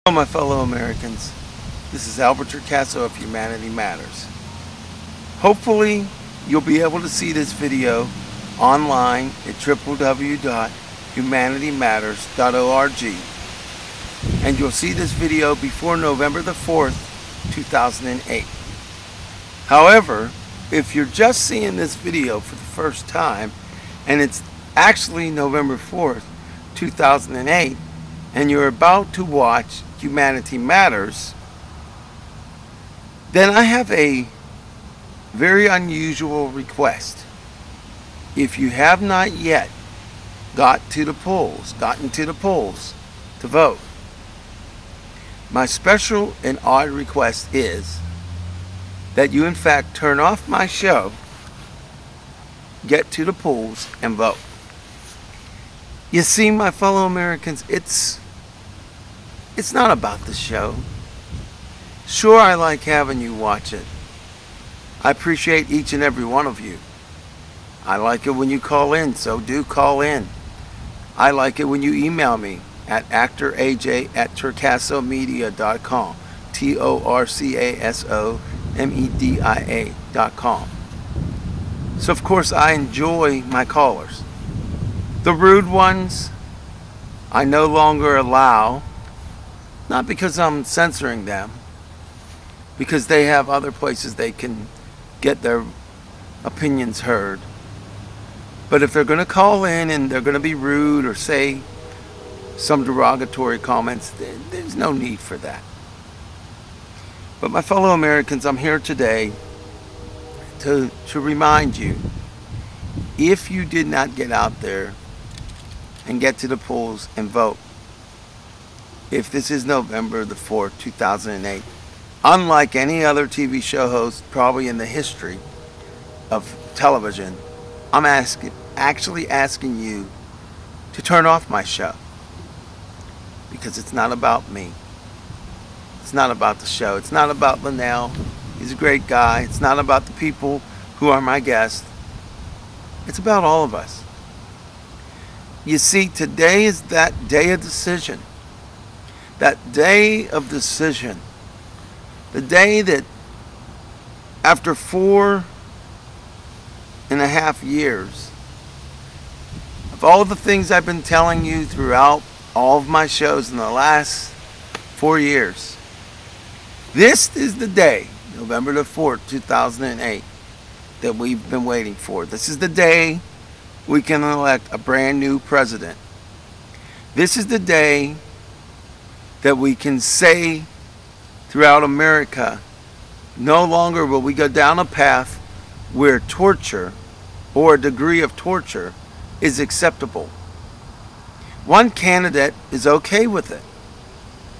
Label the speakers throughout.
Speaker 1: Hello, my fellow Americans. This is Torcaso of Humanity Matters. Hopefully, you'll be able to see this video online at www.humanitymatters.org, and you'll see this video before November the 4th, 2008. However, if you're just seeing this video for the first time, and it's actually November 4th, 2008, and you're about to watch Humanity Matters, then I have a very unusual request. If you have not yet gotten to the polls to vote, my special and odd request is that you in fact turn off my show, get to the polls, and vote. You see, my fellow Americans, it's not about the show. Sure, I like having you watch it. I appreciate each and every one of you. I like it when you call in, so do call in. I like it when you email me at actoraj@torcasomedia.com, torcasomedia.com. So of course I enjoy my callers. The rude ones I no longer allow, not because I'm censoring them, because they have other places they can get their opinions heard. But if they're going to call in and they're going to be rude or say some derogatory comments, there's no need for that. But my fellow Americans, I'm here today to remind you, if you did not get out there and get to the polls and vote, if this is November the 4th, 2008, unlike any other TV show host probably in the history of television, I'm actually asking you to turn off my show, because it's not about me. It's not about the show. It's not about Linnell. He's a great guy. It's not about the people who are my guests. It's about all of us. You see, today is that day of decision. That day of decision. The day that after 4.5 years of all the things I've been telling you throughout all of my shows in the last 4 years, this is the day, November the 4th, 2008, that we've been waiting for. This is the day we can elect a brand new president. This is the day that we can say throughout America, no longer will we go down a path where torture or a degree of torture is acceptable. One candidate is okay with it,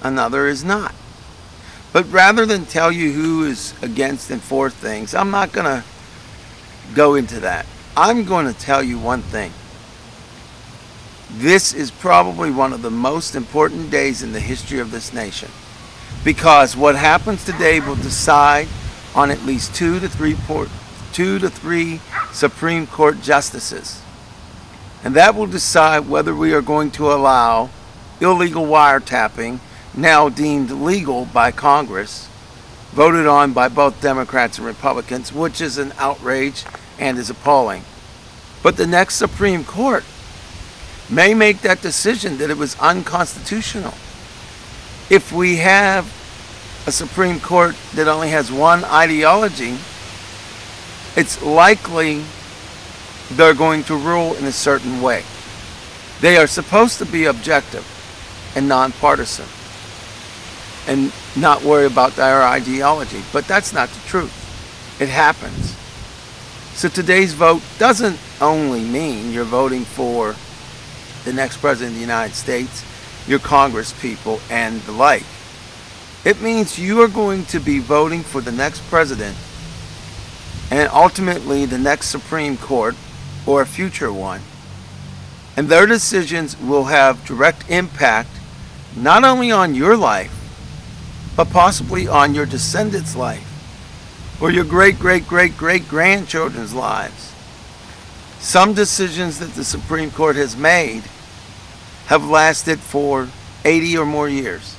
Speaker 1: another is not. But rather than tell you who is against and for things, I'm not going to go into that. I'm going to tell you one thing. This is probably one of the most important days in the history of this nation, because what happens today will decide on at least 2 to 3 Supreme Court justices. And that will decide whether we are going to allow illegal wiretapping, now deemed legal by Congress, voted on by both Democrats and Republicans, which is an outrage and is appalling. But the next Supreme Court may make that decision that it was unconstitutional. If we have a Supreme Court that only has one ideology, it's likely they're going to rule in a certain way. They are supposed to be objective and nonpartisan and not worry about their ideology, but that's not the truth. It happens. So today's vote doesn't only mean you're voting for the next president of the United States, your Congress people, and the like. It means you are going to be voting for the next president and ultimately the next Supreme Court or a future one. And their decisions will have direct impact not only on your life, but possibly on your descendants' life, or your great-great-great-great-grandchildren's lives. Some decisions that the Supreme Court has made have lasted for 80 or more years.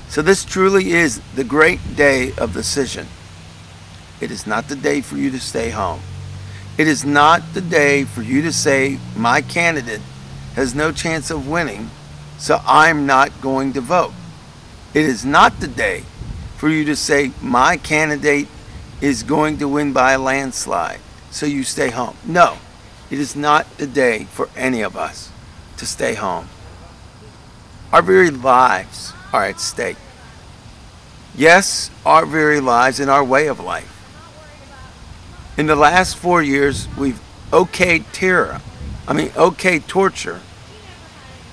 Speaker 1: So this truly is the great day of decision. It is not the day for you to stay home. It is not the day for you to say, my candidate has no chance of winning, so I'm not going to vote. It is not the day for you to say, my candidate is going to win by a landslide, so you stay home. No, it is not the day for any of us to stay home. Our very lives are at stake. Yes, our very lives and our way of life. In the last 4 years, we've okayed torture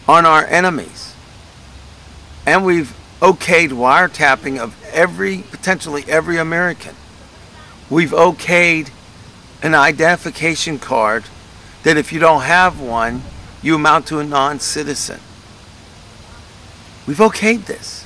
Speaker 1: on our enemies. And we've okayed wiretapping of potentially every American. We've okayed an identification card that if you don't have one, you amount to a non-citizen. We've okayed this.